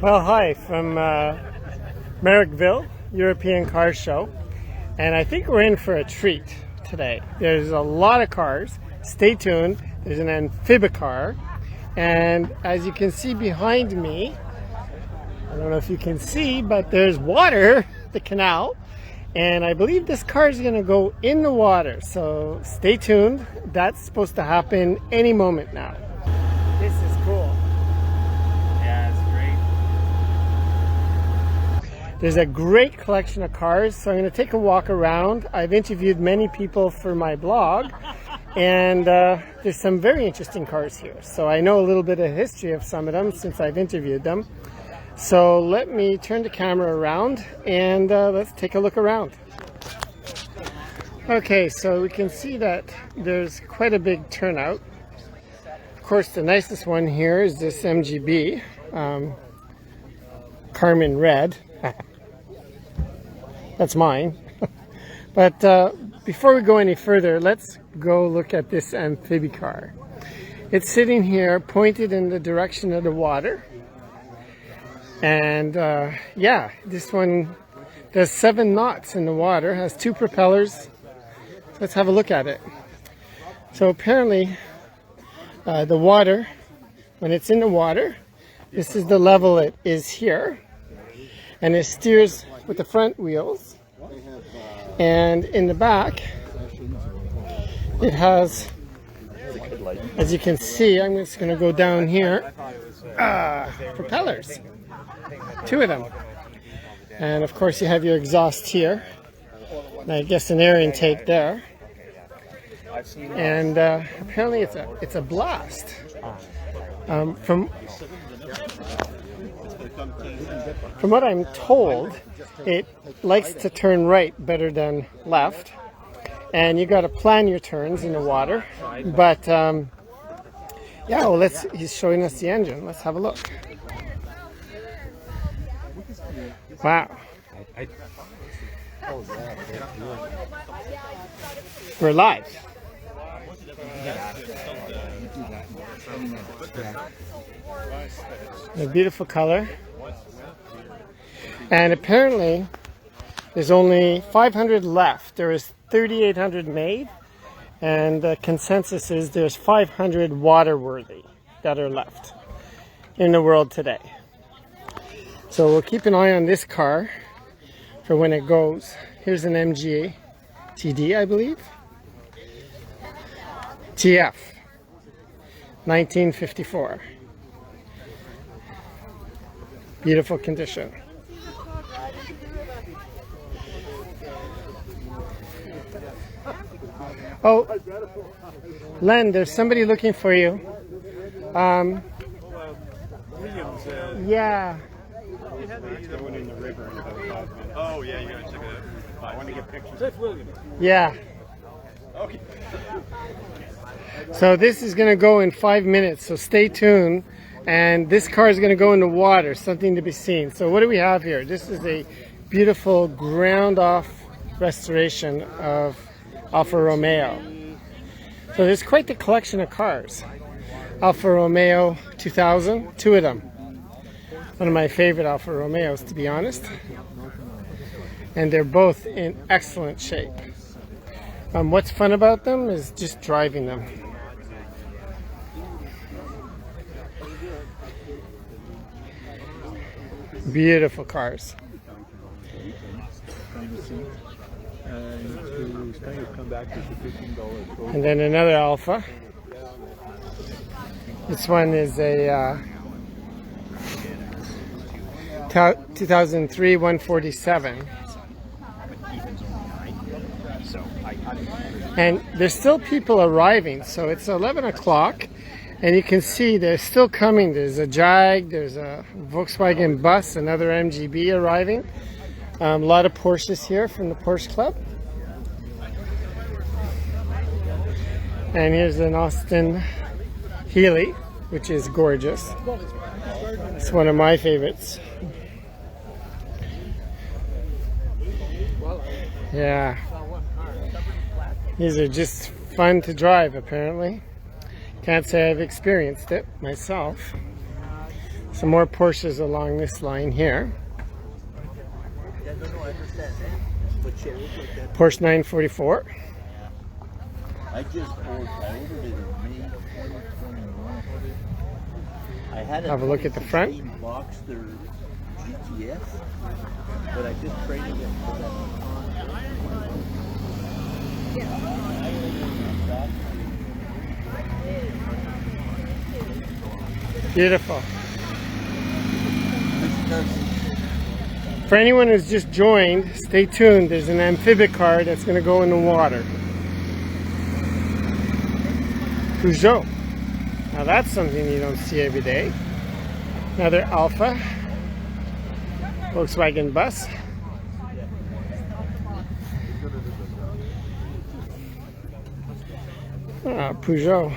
Well, hi from Merrickville, European Car Show, and I think we're in for a treat today. There's a lot of cars. Stay tuned. There's an amphibicar, and as you can see behind me, I don't know if you can see, but there's water, the canal, and I believe this car is going to go in the water, so stay tuned. That's supposed to happen any moment now. This is cool. Yeah, it's great. There's a great collection of cars, so I'm going to take a walk around. I've interviewed many people for my blog, and there's some very interesting cars here. So I know a little bit of history of some of them since I've interviewed them. So let me turn the camera around and let's take a look around. Okay, so we can see that there's quite a big turnout. Of course, the nicest one here is this MGB, Carmen Red. That's mine. But before we go any further, let's go look at this amphibicar. It's sitting here pointed in the direction of the water. And yeah, this one does 7 knots in the water, has 2 propellers. Let's have a look at it. So apparently the water, when it's in the water, this is the level it is here. And it steers with the front wheels. And in the back, it has, as you can see, I'm just going to go down here, propellers. 2 of them. And of course you have your exhaust here. And I guess an air intake there. And apparently it's a blast. From what I'm told, it likes to turn right better than left. And you got to plan your turns in the water. But yeah, well, he's showing us the engine. Let's have a look. Wow. We're live. A beautiful color. And apparently there's only 500 left. There is 3,800 made, and the consensus is there's 500 water-worthy that are left in the world today. So we'll keep an eye on this car for when it goes. Here's an MGA TD, I believe. TF, 1954. Beautiful condition. Oh, Len, there's somebody looking for you. Yeah. Going in the river in about 5 minutes. Oh yeah, you gotta check it out. I want to get pictures. Cliff Williams. Yeah. Okay. So this is going to go in 5 minutes, so stay tuned. And this car is going to go in the water, something to be seen. So what do we have here? This is a beautiful ground-off restoration of Alfa Romeo. So there's quite the collection of cars. Alfa Romeo 2000, 2 of them. One of my favorite Alfa Romeos, to be honest. And they're both in excellent shape. What's fun about them is just driving them. Beautiful cars. And then another Alfa. This one is a 2003 147. And there's still people arriving, so it's 11 o'clock and you can see they're still coming. There's a Jag, there's a Volkswagen bus, another MGB arriving. A lot of Porsches here from the Porsche Club. And here's an Austin Healey, which is gorgeous. It's one of my favorites. Yeah. These are just fun to drive, apparently. Can't say I've experienced it myself. Some more Porsches along this line here. Porsche 944. I ordered it in May 2021. I had Have a look at the front. Boxster GTS, but I just traded it for that. Beautiful. For anyone who's just joined, stay tuned. There's an amphibic car that's going to go in the water. Peugeot. Now that's something you don't see every day. Another Alpha. Volkswagen bus. Peugeot.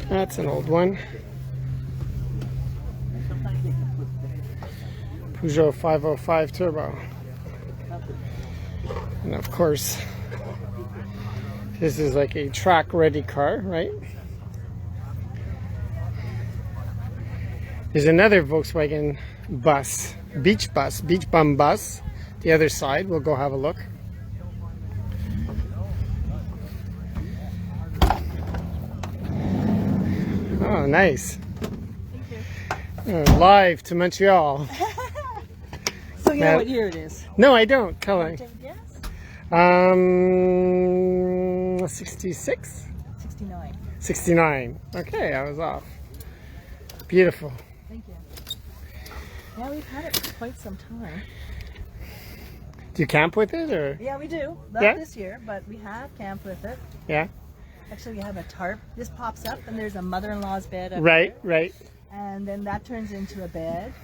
That's an old one. Peugeot 505 Turbo. And of course, this is like a track ready car, right? There's another Volkswagen bus, beach bum bus. The other side, we'll go have a look. Oh, nice. Live to Montreal. So you know what year it is? No, I don't. Tell me. Yes? 66? 69. 69. Okay, I was off. Beautiful. Thank you. Yeah, we've had it for quite some time. Do you camp with it, or? Yeah, we do. Not Yeah? this year, but we have camped with it. Yeah. Actually, we have a tarp. This pops up, and there's a mother-in-law's bed up Right, there. right, And then that turns into a bed.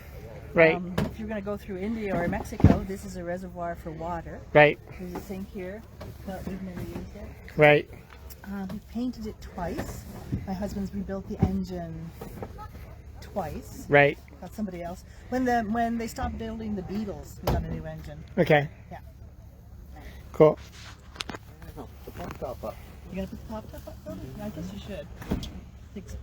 right, If you're going to go through India or Mexico, this is a reservoir for water. right, There's a sink here, but we've never used it. right. We painted it twice. My husband's rebuilt the engine twice. Right. Got somebody else. When they stopped building the Beatles, we got a new engine. Okay. Yeah. Cool. No, the pump top up. You gonna put the pop top up? Oh, I guess you should. Thanks.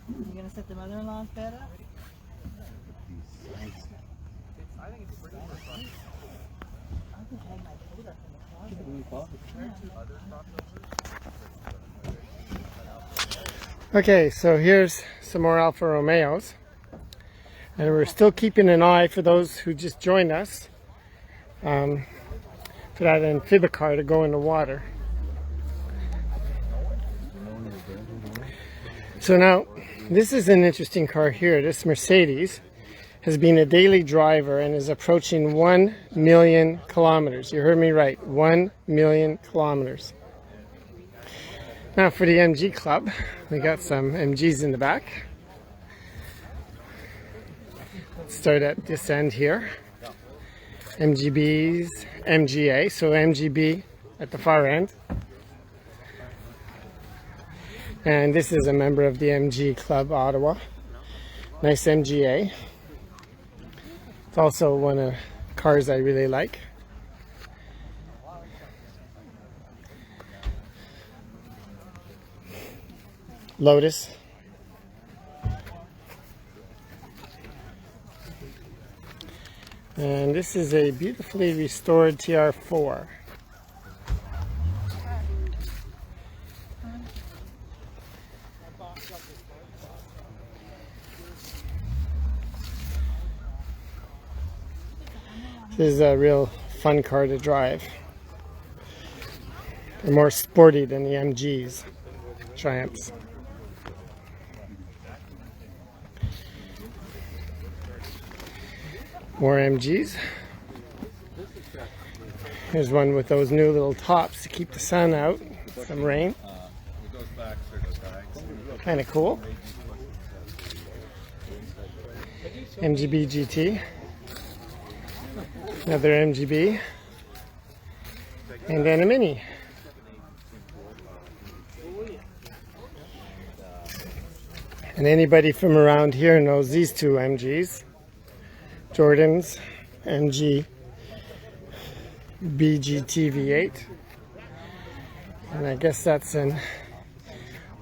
You gonna set the mother-in-law's bed up? I can hang my coat up in the closet. Okay, so here's some more Alfa Romeos. And we're still keeping an eye for those who just joined us for that amphibic car to go in the water. So now, this is an interesting car here. This Mercedes has been a daily driver and is approaching 1 million kilometers. You heard me right, 1 million kilometers. Now for the MG Club, we got some MGs in the back. Let's start at this end here. MGBs, MGA, so MGB at the far end. And this is a member of the MG Club Ottawa. Nice MGA. It's also one of the cars I really like. Lotus. And this is a beautifully restored TR4. This is a real fun car to drive. They're more sporty than the MGs, Triumphs. More MGs. Here's one with those new little tops to keep the sun out. Some rain. Kind of cool. MGB GT. Another MGB. And then a Mini. And anybody from around here knows these two MGs. Jordan's MG BGT V8. And I guess that's an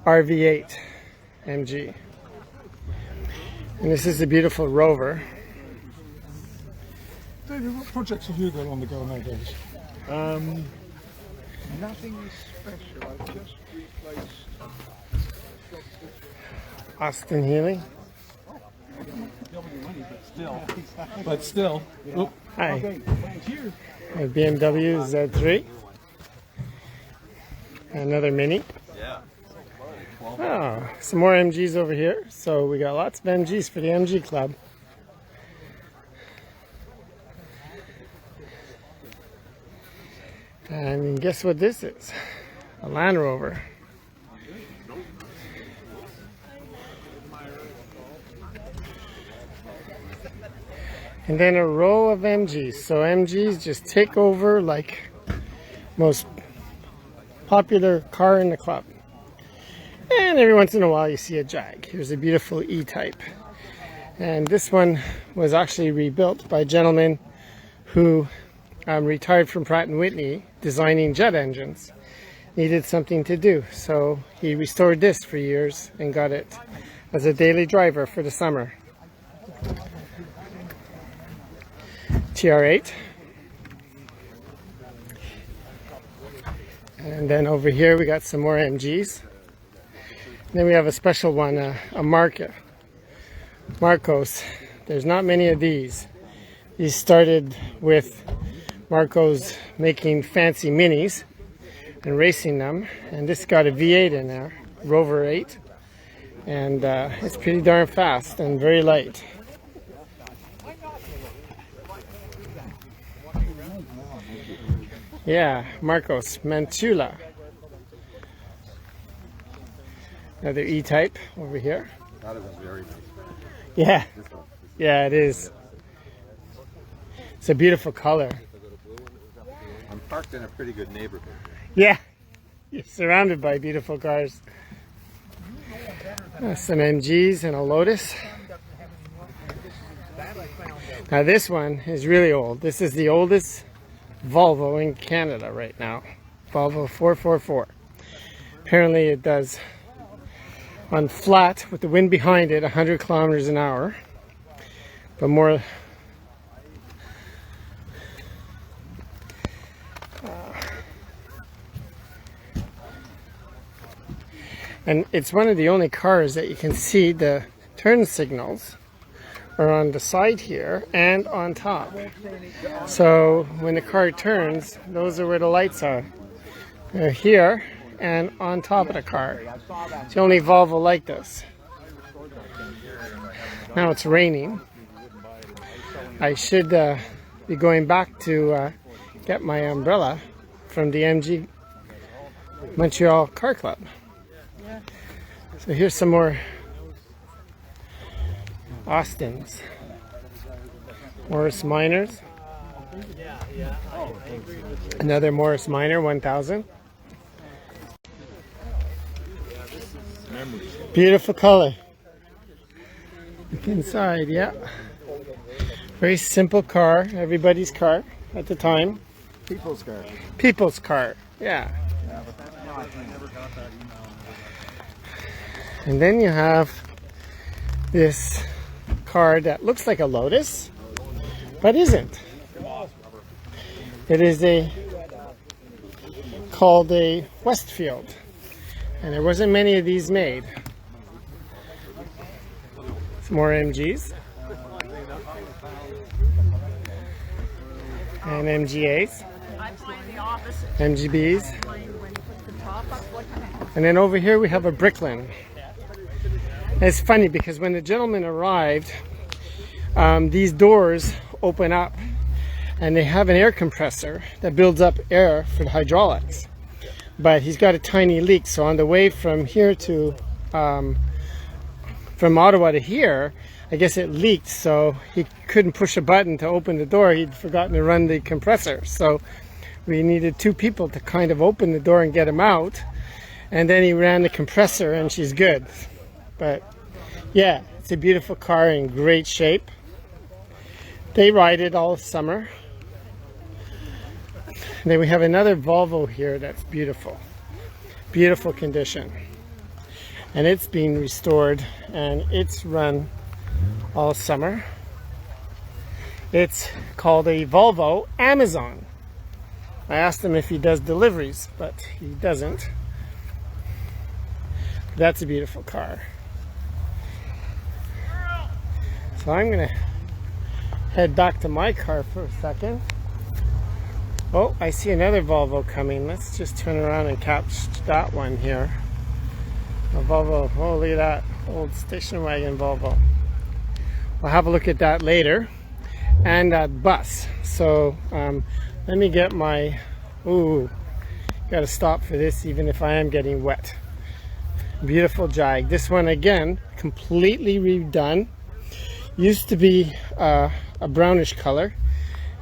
RV8 MG. And this is a beautiful Rover. David, what projects have you got on the go nowadays? Nothing special. I've just replaced. Austin Healy. But still. Oh, Hi. okay. Cheers. A BMW Z3. Another Mini. Yeah. Oh, some more MGs over here. So we got lots of MGs for the MG Club. And guess what this is? A Land Rover. And then a row of MGs. So MGs just take over like most popular car in the club. And every once in a while you see a Jag. Here's a beautiful E-Type. And this one was actually rebuilt by a gentleman who retired from Pratt & Whitney designing jet engines. Needed something to do. So he restored this for years and got it as a daily driver for the summer. TR8. And then over here we got some more MGs. And then we have a special one, a Marcos. There's not many of these. These started with Marcos making fancy minis and racing them. And this got a V8 in there, Rover 8. And it's pretty darn fast and very light. Yeah, Marcos Mantula. Another E-Type over here. That is a very nice. Yeah, yeah, it is. It's a beautiful color. I'm parked in a pretty good neighborhood. Yeah, you're surrounded by beautiful cars. Some MGs and a Lotus. Now this one is really old. This is the oldest Volvo in Canada right now. Volvo 444. Apparently it does, on flat with the wind behind it, 100 kilometers an hour. But more and it's one of the only cars that you can see the turn signals are on the side here and on top. So when the car turns, those are where the lights are. They're here and on top of the car. It's the only Volvo like this. Now it's raining. I should be going back to get my umbrella from the MG Montreal Car Club. So here's some more Austins. Morris Minors. Another Morris Minor 1000. Beautiful color. Look inside, yeah. Very simple car, everybody's car at the time. People's car. People's car, yeah. And then you have this car that looks like a Lotus, but isn't. It is called a Westfield, and there wasn't many of these made. Some more MGs and MGAs, MGBs, and then over here we have a Bricklin. It's funny because when the gentleman arrived, these doors open up and they have an air compressor that builds up air for the hydraulics. But he's got a tiny leak, so on the way from here to, from Ottawa to here, I guess it leaked, so he couldn't push a button to open the door. He'd forgotten to run the compressor. So we needed two people to kind of open the door and get him out. And then he ran the compressor and she's good. But yeah, it's a beautiful car in great shape. They ride it all summer. And then we have another Volvo here that's beautiful. Beautiful condition. And it's being restored and it's run all summer. It's called a Volvo Amazon. I asked him if he does deliveries, but he doesn't. That's a beautiful car. So I'm gonna head back to my car for a second. Oh, I see another Volvo coming. Let's just turn around and catch that one here. A Volvo, oh look at that, old station wagon Volvo. We'll have a look at that later. And that bus. So let me get my, ooh, gotta stop for this even if I am getting wet. Beautiful Jag. This one again, completely redone. Used to be a brownish color,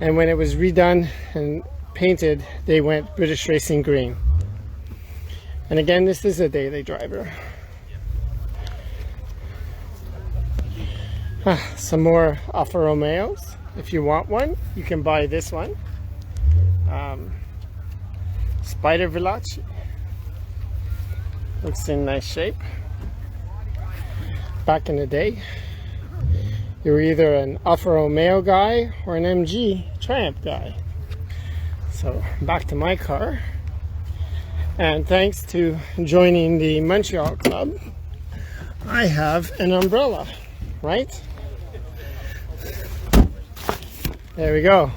and when it was redone and painted, they went British Racing Green. And again, this is a daily driver. Some more Alfa Romeos. If you want one, you can buy this one. Spider Veloci. Looks in nice shape. Back in the day, you were either an Alfa Romeo guy or an MG Triumph guy. So back to my car. And thanks to joining the Montreal Club, I have an umbrella, right? There we go.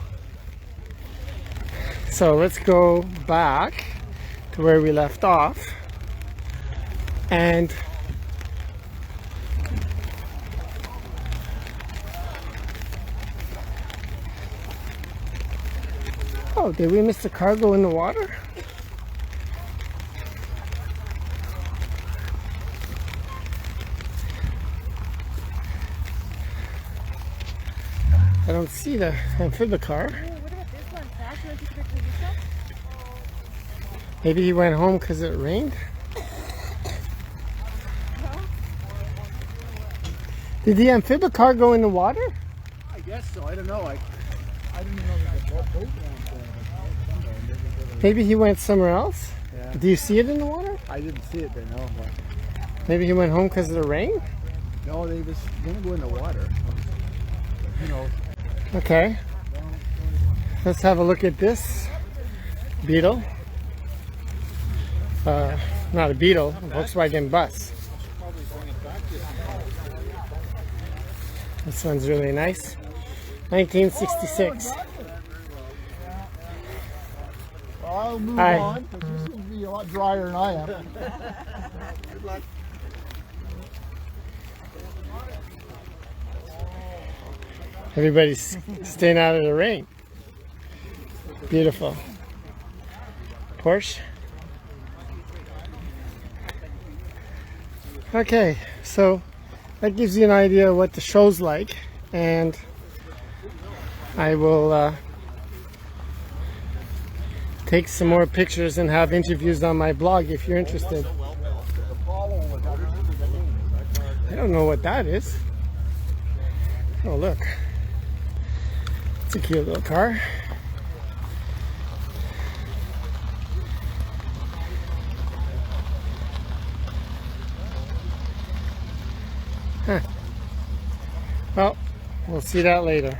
So let's go back to where we left off. And oh, did we miss the cargo in the water? I don't see the amphibicar. What about this one, Sash? You want to take a picture of this one? Maybe he went home because it rained. Did the amphibicar go in the water? I guess so. I don't know. I didn't know there was a boat down there. Maybe he went somewhere else? Yeah. Do you see it in the water? I didn't see it there, no. But Maybe he went home because of the rain? no, they was going to go in the water. You know. Okay. Let's have a look at this Beetle. Not a Beetle, a Volkswagen bus. This one's really nice. 1966. Well, I'll move Hi. on because you seem to be a lot drier than I am. Good luck. Everybody's staying out of the rain. Beautiful. Porsche. Okay, so that gives you an idea of what the show's like, and I will take some more pictures and have interviews on my blog if you're interested. I don't know what that is. Oh look, it's a cute little car. Huh. Well, we'll see that later.